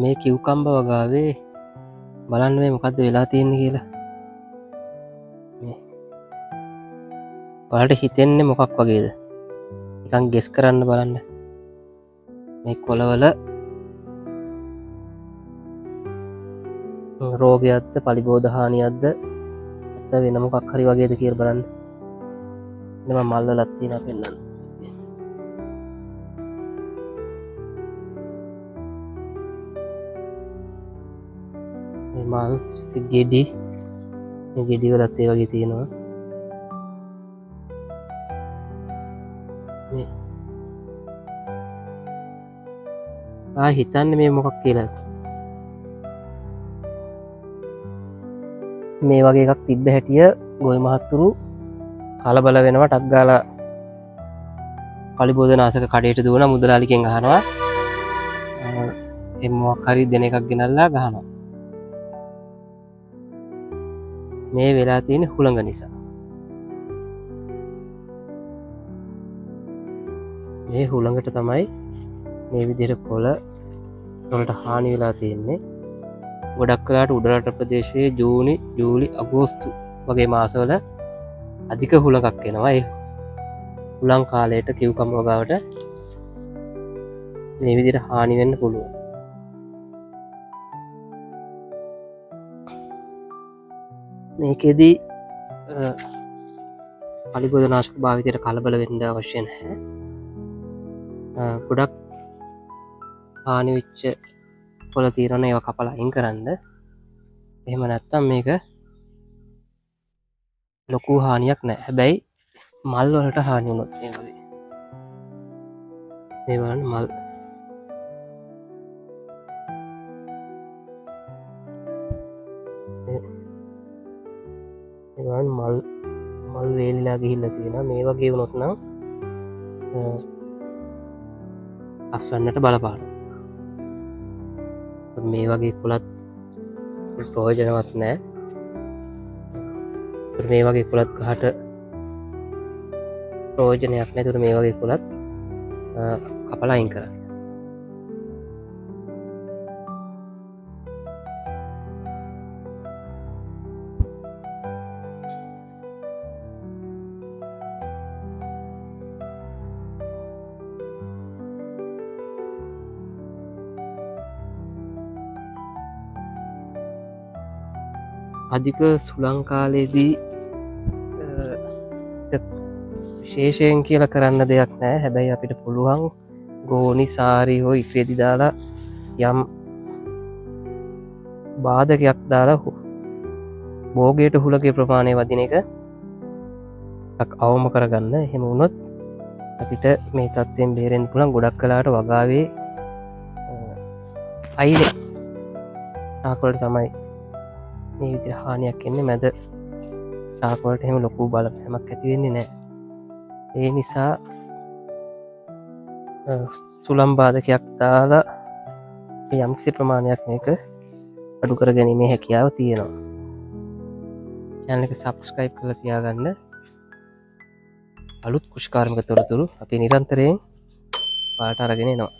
මේ කිව්කම්බ වගාවේ බලන්න මේ මොකක්ද වෙලා තියෙන්නේ කියලා. ඔයාලට හිතෙන්නේ මොකක් වගේද? නිකන් ගෙස් කරන්න බලන්න. මේ කොළවල රෝගයක්ද පලිබෝධ හානියක්ද නැත්නම් වෙන මොකක් හරි වගේද කියලා බලන්න. මම මල් වලක් තියෙනවා පෙන්නන්න. මේ මල් ගෙඩි මේ ගෙඩි වලත් ඒ වගේ තියෙනවා. මේ හිතන්නේ මේ මොකක් කියලා. මේ වගේ එකක් තිබ්බ හැටිය ගොවි මහත්තුරු කලබල වෙනවා. ටක් ගාලා පලිබෝධනාශක කඩේට දුවන මුදලාලිගෙන් අහනවා මොකක් හරි දෙන එකක් ගෙනල්ලා ගහනවා. මේ වෙලා තියෙන හුළඟ නිසා. මේ හුළඟට තමයි මේ විදිහට කොළ වලට හානි වෙලා තියෙන්නේ. ගොඩක් කලාට උඩරට ප්‍රදේශයේ ජූනි ජූලි අගෝස්තු වගේ මාසවල අධික හුළඟක් එනවා. ඒ හුළං කාලයට කිව්කම්බ වගාවට මේ විදිහට හානි වෙන්න පුළුවන්. මේකෙදී පලිබෝධනාශක භාවිතයට කලබල වෙන්න අවශ්‍ය නැහැ. ගොඩක් හානි වෙච්ච කොළ තියෙනවා ඒවා කපලා අයින් කරන්න. එහෙම නැත්තම් මේක ලොකු හානියක් නැහැ. හැබැයි මල් වලට හානි වුණොත් මේ වගේ මේ බලන්න මල් මල් වේලිලා ගිහිල්ලා තියෙනවා. මේ වගේ වුණොත් නම් අස්වන්නට බලපාන. මේ වගේ කොළත් ප්‍රයෝජනවත් නෑ. මේ වගේ කොළත් ගහට ප්‍රයෝජනයක් නැහැ. මේ වගේ කොළත් කපලා අයින් කරන්න. අධික සුළං කාලයේදී විශේෂයෙන් කියලා කරන්න දෙයක් නෑ. හැබැයි අපිට පුළුවන් ගෝනි සාරි හෝ ඉක්‍රේදි දාලා යම් බාධකයක් දාලා බෝගයට හුළගේ ප්‍රමාණය වදින එක අවම කරගන්න. එහෙම වුණොත් අපිට මේ තත්ත්වයෙන් බේරෙන්න පුළුවන්. ගොඩක් කලාට වගාවේ අයිනේ ශාකවලට තමයි මේ විදිහට හානියක් එන්නේ. මැද ශාකවලට එහෙම ලොකු බලපෑමක් ඇති වෙන්නේ නැහැ. ඒ නිසා සුළම් බාධකයක් දාලා යම්කිසි ප්‍රමාණයක් මේක අඩු කර ගැනීමේ හැකියාව තියෙනවා. channel එක subscribe කරලා තියාගන්න. අලුත් කෘෂිකාර්මික තොරතුරු අපි නිරන්තරයෙන් ඔයාලට අරගෙන එනවා.